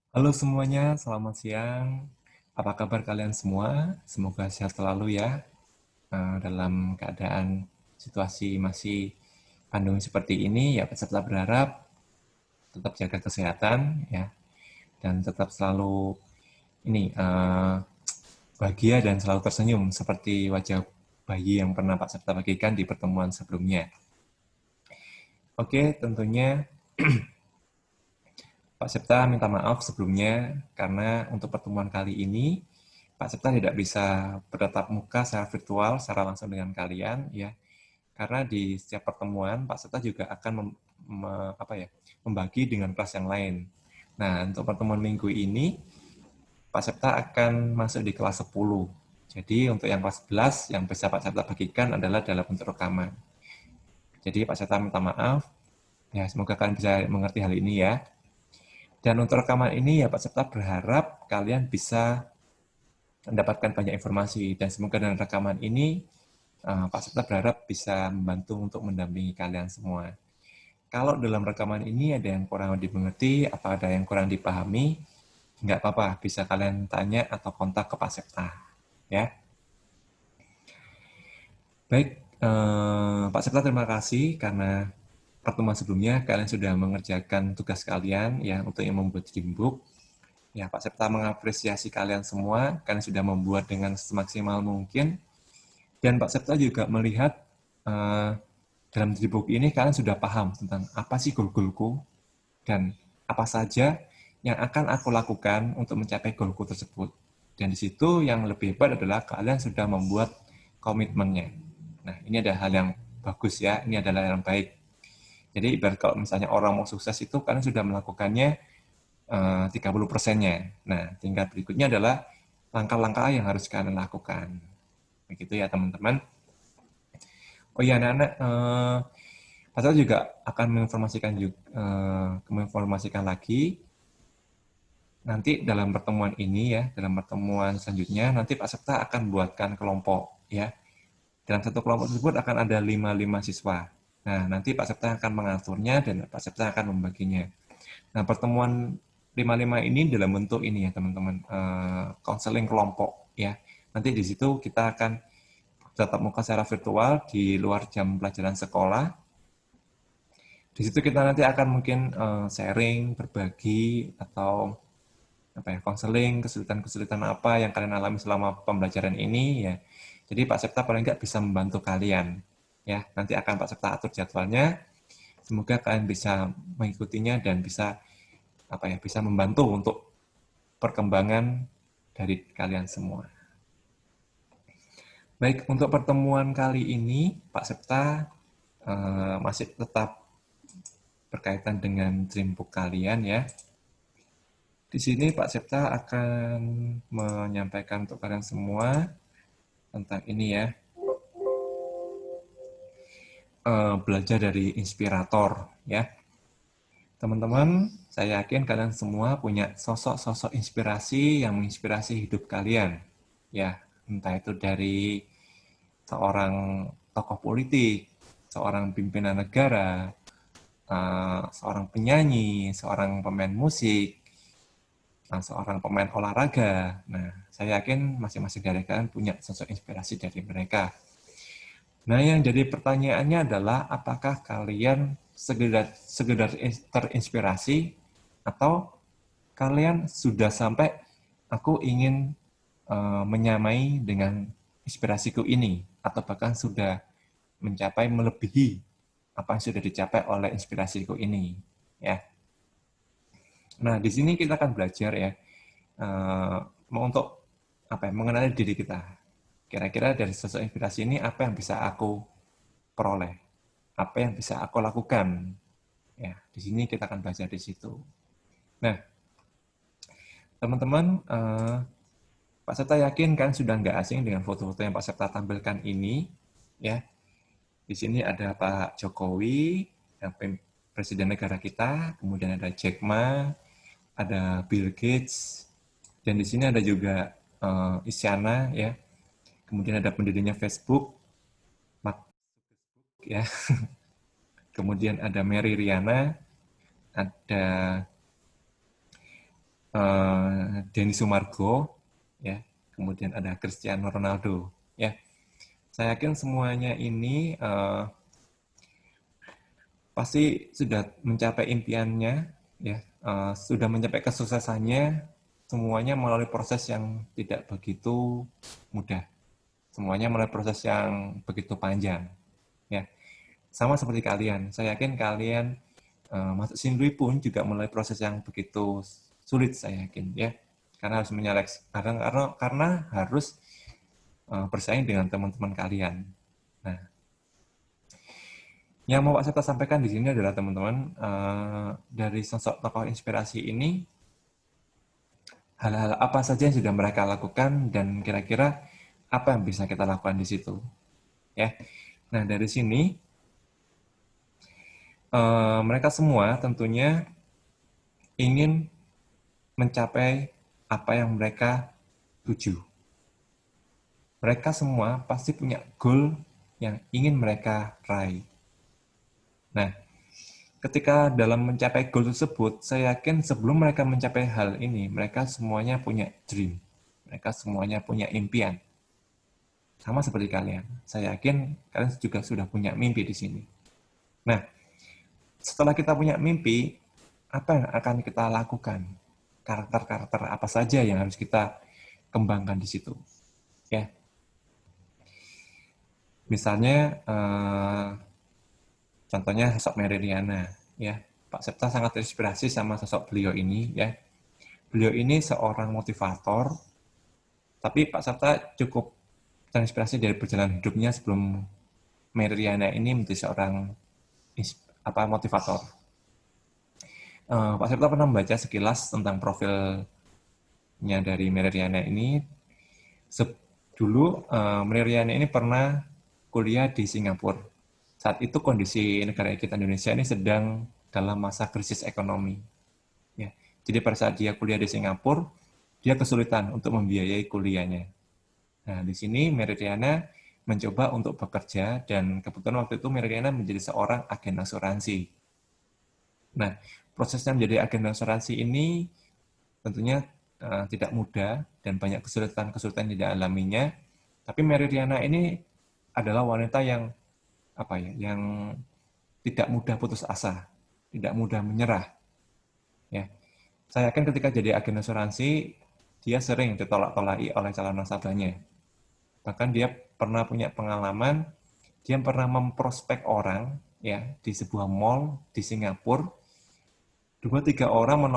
Halo semuanya, selamat siang. Apa kabar kalian semua? Semoga sehat selalu ya. Dalam keadaan situasi masih pandemi seperti ini, ya peserta berharap tetap jaga kesehatan ya, dan tetap selalu ini bahagia dan selalu tersenyum seperti wajah bayi yang pernah Pak Serta bagikan di pertemuan sebelumnya. Oke, tentunya Pak Septa minta maaf sebelumnya karena untuk pertemuan kali ini Pak Septa tidak bisa bertatap muka secara virtual secara langsung dengan kalian ya. Karena di setiap pertemuan Pak Septa juga akan membagi dengan kelas yang lain. Nah, untuk pertemuan minggu ini Pak Septa akan masuk di kelas 10. Jadi untuk yang kelas 11 yang bisa Pak Septa bagikan adalah dalam bentuk rekaman. Jadi Pak Septa minta maaf. Ya, semoga kalian bisa mengerti hal ini ya. Dan untuk rekaman ini ya Pak Septa berharap kalian bisa mendapatkan banyak informasi dan semoga dengan rekaman ini Pak Septa berharap bisa membantu untuk mendampingi kalian semua. Kalau dalam rekaman ini ada yang kurang dimengerti, apa ada yang kurang dipahami, nggak apa-apa, bisa kalian tanya atau kontak ke Pak Septa. Ya, baik, Pak Septa terima kasih karena pertemuan sebelumnya kalian sudah mengerjakan tugas kalian ya untuk yang membuat dreambook. Ya, Pak Septa mengapresiasi kalian semua, kalian sudah membuat dengan semaksimal mungkin. Dan Pak Septa juga melihat eh, dalam dreambook ini kalian sudah paham tentang apa sih goal-goalku dan apa saja yang akan aku lakukan untuk mencapai goalku tersebut. Dan di situ yang lebih hebat adalah kalian sudah membuat komitmennya. Nah, ini ada hal yang bagus ya, ini adalah yang baik. Jadi ibarat kalau misalnya orang mau sukses itu kalian sudah melakukannya 30%-nya. Nah, tingkat berikutnya adalah langkah-langkah yang harus kalian lakukan. Begitu ya, teman-teman. Oh iya, anak-anak, Pasal juga akan menginformasikan lagi nanti dalam pertemuan ini ya, dalam pertemuan selanjutnya nanti Pak Serta akan buatkan kelompok ya. Dalam satu kelompok tersebut akan ada 5 siswa. Nah, nanti Pak Serta akan mengaturnya dan Pak Serta akan membaginya. Nah, pertemuan 5 ini dalam bentuk ini ya, teman-teman, konseling kelompok ya. Nanti di situ kita akan tatap muka secara virtual di luar jam pelajaran sekolah. Di situ kita nanti akan mungkin sharing, berbagi atau apa ya, konseling kesulitan-kesulitan apa yang kalian alami selama pembelajaran ini ya. Jadi Pak Septa paling nggak bisa membantu kalian ya. Nanti akan Pak Septa atur jadwalnya. Semoga kalian bisa mengikutinya dan bisa apa ya, bisa membantu untuk perkembangan dari kalian semua. Baik, untuk pertemuan kali ini Pak Septa masih tetap berkaitan dengan dreambook kalian ya. Di sini Pak Septa akan menyampaikan untuk kalian semua tentang ini ya, belajar dari inspirator ya. Teman-teman, saya yakin kalian semua punya sosok-sosok inspirasi yang menginspirasi hidup kalian. Ya, entah itu dari seorang tokoh politik, seorang pimpinan negara, seorang penyanyi, seorang pemain musik, seorang pemain olahraga. Nah, saya yakin masing-masing dari kalian punya sosok inspirasi dari mereka. Nah, yang jadi pertanyaannya adalah apakah kalian sekedar terinspirasi atau kalian sudah sampai aku ingin menyamai dengan inspirasiku ini atau bahkan sudah mencapai melebihi apa yang sudah dicapai oleh inspirasiku ini ya. Nah, di sini kita akan belajar ya untuk apa ya, mengenali diri kita. Kira-kira dari sosok inspirasi ini apa yang bisa aku peroleh, apa yang bisa aku lakukan. Ya, di sini kita akan belajar di situ. Nah, teman-teman, Pak Serta yakin kan sudah nggak asing dengan foto-foto yang Pak Serta tampilkan ini, ya. Di sini ada Pak Jokowi, yang presiden negara kita, kemudian ada Jack Ma, ada Bill Gates, dan di sini ada juga Isyana, ya. Kemudian ada pendirinya Facebook, Mark ya. Kemudian ada Mary Riana, ada Denny Sumargo, ya, kemudian ada Cristiano Ronaldo, ya. Saya yakin semuanya ini pasti sudah mencapai impiannya, ya, sudah mencapai kesuksesannya, semuanya melalui proses yang tidak begitu mudah, semuanya melalui proses yang begitu panjang, ya. Sama seperti kalian, saya yakin kalian masuk Sindui pun juga melalui proses yang begitu sulit, saya yakin, ya, karena harus menyeleksi, karena harus bersaing dengan teman-teman kalian. Nah, yang mau Pak Septa sampaikan di sini adalah teman-teman, dari sosok tokoh inspirasi ini, hal-hal apa saja yang sudah mereka lakukan dan kira-kira apa yang bisa kita lakukan di situ, ya. Nah, dari sini mereka semua tentunya ingin mencapai apa yang mereka tuju. Mereka semua pasti punya goal yang ingin mereka raih. Nah, ketika dalam mencapai goal tersebut, saya yakin sebelum mereka mencapai hal ini, mereka semuanya punya dream. Mereka semuanya punya impian. Sama seperti kalian. Saya yakin kalian juga sudah punya mimpi di sini. Nah, setelah kita punya mimpi, apa yang akan kita lakukan? Karakter-karakter apa saja yang harus kita kembangkan di situ? Ya, misalnya contohnya sosok Mary Riana, ya. Pak Septa sangat terinspirasi sama sosok beliau ini, ya. Beliau ini seorang motivator, tapi Pak Septa cukup terinspirasi dari perjalanan hidupnya sebelum Mary Riana ini menjadi seorang motivator. Pak Septa pernah membaca sekilas tentang profilnya dari Mary Riana ini. Dulu Mary Riana ini pernah kuliah di Singapura. Saat itu kondisi negara kita Indonesia ini sedang dalam masa krisis ekonomi. Ya. Jadi pada saat dia kuliah di Singapura, dia kesulitan untuk membiayai kuliahnya. Nah, di sini Meridiana mencoba untuk bekerja dan kebetulan waktu itu Meridiana menjadi seorang agen asuransi. Nah, prosesnya menjadi agen asuransi ini tentunya tidak mudah dan banyak kesulitan-kesulitan yang dialaminya. Tapi Meridiana ini adalah wanita yang yang tidak mudah putus asa, tidak mudah menyerah. Ya, saya yakin ketika jadi agen asuransi, dia sering ditolak-tolaki oleh calon nasabahnya. Bahkan dia pernah punya pengalaman, dia pernah memprospek orang ya di sebuah mall di Singapura, 2-3 orang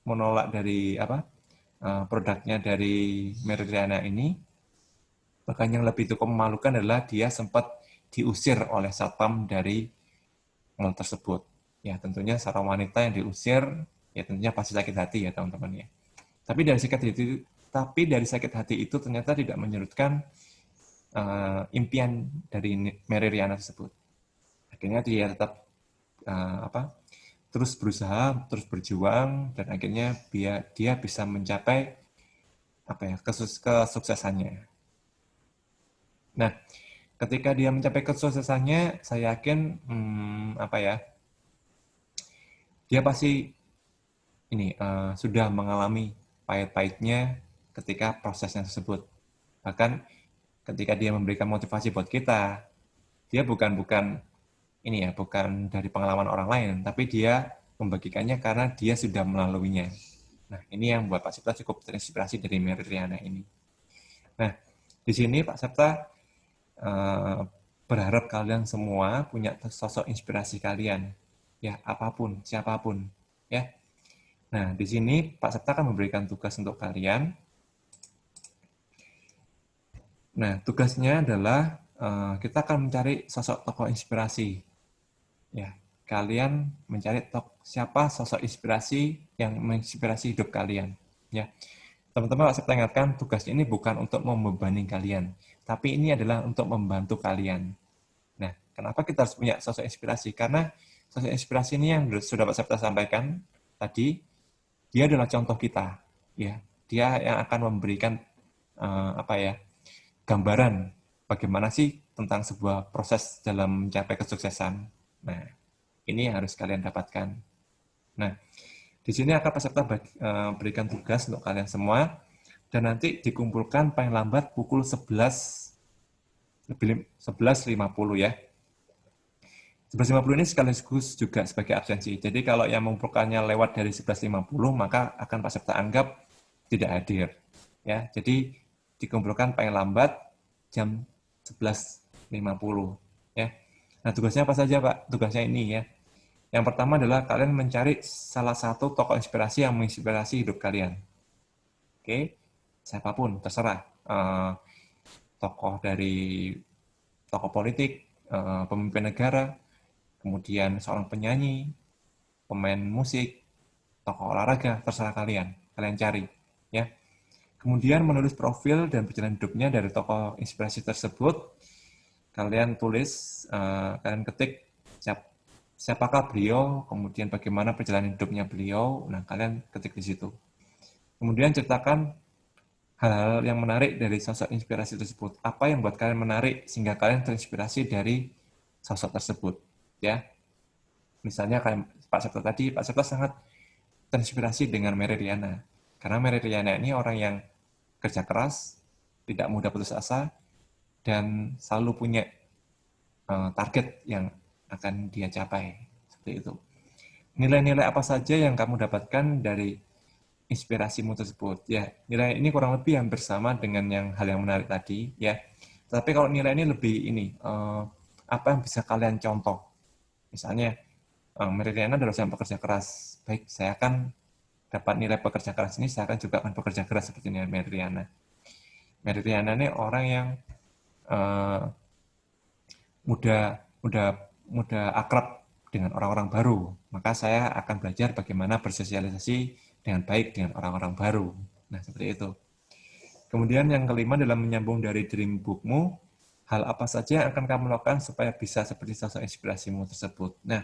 menolak dari produknya dari Meridiana ini. Bahkan yang lebih cukup memalukan adalah dia sempat diusir oleh satpam dari mall tersebut. Ya tentunya seorang wanita yang diusir, ya tentunya pasti sakit hati ya teman-teman ya. Tapi dari sakit hati itu ternyata tidak menyurutkan impian dari Mary Riana tersebut. Akhirnya dia tetap terus berusaha, terus berjuang, dan akhirnya dia bisa mencapai kesuksesannya. Nah, ketika dia mencapai kesuksesannya, saya yakin dia pasti sudah mengalami pahit-pahitnya ketika prosesnya tersebut. Bahkan ketika dia memberikan motivasi buat kita, dia bukan dari pengalaman orang lain, tapi dia membagikannya karena dia sudah melaluinya. Nah, ini yang membuat Pak Septa cukup terinspirasi dari Mary Riana ini. Nah, di sini Pak Septa berharap kalian semua punya sosok inspirasi kalian, ya apapun, siapapun, ya. Nah, di sini Pak Septa akan memberikan tugas untuk kalian. Nah, tugasnya adalah kita akan mencari sosok tokoh inspirasi. Ya, kalian mencari siapa sosok inspirasi yang menginspirasi hidup kalian. Ya, teman-teman, saya ingatkan tugas ini bukan untuk membebani kalian, tapi ini adalah untuk membantu kalian. Nah, kenapa kita harus punya sosok inspirasi? Karena sosok inspirasi ini yang sudah Pak Septa sampaikan tadi, dia adalah contoh kita. Ya, dia yang akan memberikan gambaran bagaimana sih tentang sebuah proses dalam mencapai kesuksesan. Nah, ini yang harus kalian dapatkan. Nah, Di sini akan peserta berikan tugas untuk kalian semua, dan nanti dikumpulkan paling lambat pukul 11.50 ya. 11.50 ini sekaligus juga sebagai absensi. Jadi kalau yang mengumpulkannya lewat dari 11.50, maka akan peserta anggap tidak hadir. Ya, jadi dikumpulkan paling lambat jam 11.50. Ya. Nah, tugasnya apa saja, Pak? Tugasnya ini ya. Yang pertama adalah kalian mencari salah satu tokoh inspirasi yang menginspirasi hidup kalian. Oke, siapapun, terserah. Tokoh dari tokoh politik, pemimpin negara, kemudian seorang penyanyi, pemain musik, tokoh olahraga, terserah kalian. Kalian cari. Ya. Kemudian menulis profil dan perjalanan hidupnya dari tokoh inspirasi tersebut. Kalian tulis, kalian ketik siapakah beliau, kemudian bagaimana perjalanan hidupnya beliau. Nah, kalian ketik di situ. Kemudian ceritakan hal-hal yang menarik dari sosok inspirasi tersebut. Apa yang buat kalian menarik sehingga kalian terinspirasi dari sosok tersebut, ya. Misalnya kayak Pak Septo tadi, Pak Septo sangat terinspirasi dengan Mary Riana. Karena Mary Riana ini orang yang kerja keras, tidak mudah putus asa, dan selalu punya target yang akan dia capai. Seperti itu. Nilai-nilai apa saja yang kamu dapatkan dari inspirasimu tersebut? Ya, nilai ini kurang lebih yang bersama dengan hal yang menarik tadi, ya. Tapi kalau nilai ini lebih apa yang bisa kalian contoh? Misalnya, Meridiana adalah seorang pekerja keras. Baik, saya akan dapat nilai pekerja keras ini, saya akan juga akan bekerja keras seperti ini Meridiana. Meridiana ini orang yang mudah akrab dengan orang-orang baru. Maka saya akan belajar bagaimana bersosialisasi dengan baik dengan orang-orang baru. Nah, seperti itu. Kemudian yang kelima adalah menyambung dari dream book-mu, hal apa saja yang akan kamu lakukan supaya bisa seperti sosok inspirasimu tersebut. Nah,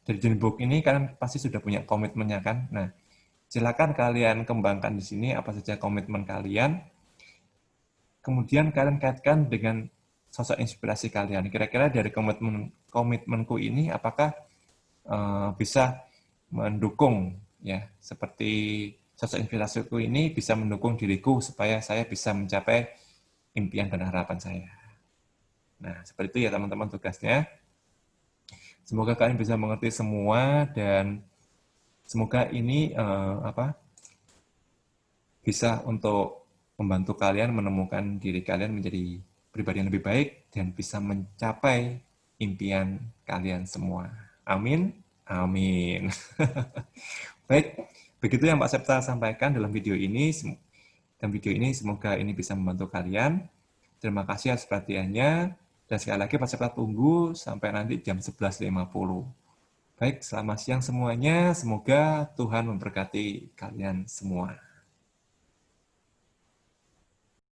dari dream book ini kalian pasti sudah punya komitmennya kan? Nah, silakan kalian kembangkan di sini apa saja komitmen kalian. Kemudian kalian kaitkan dengan sosok inspirasi kalian. Kira-kira dari komitmenku ini apakah bisa mendukung ya, seperti sosok inspirasiku ini bisa mendukung diriku supaya saya bisa mencapai impian dan harapan saya. Nah, seperti itu ya teman-teman tugasnya. Semoga kalian bisa mengerti semua dan semoga ini bisa untuk membantu kalian menemukan diri kalian menjadi pribadi yang lebih baik dan bisa mencapai impian kalian semua. Amin. Amin. Baik, begitu yang Pak Septa sampaikan dalam video ini. Dan video ini semoga ini bisa membantu kalian. Terima kasih atas perhatiannya. Dan sekali lagi Pak Septa tunggu sampai nanti jam 11.50. Baik, selamat siang semuanya. Semoga Tuhan memberkati kalian semua.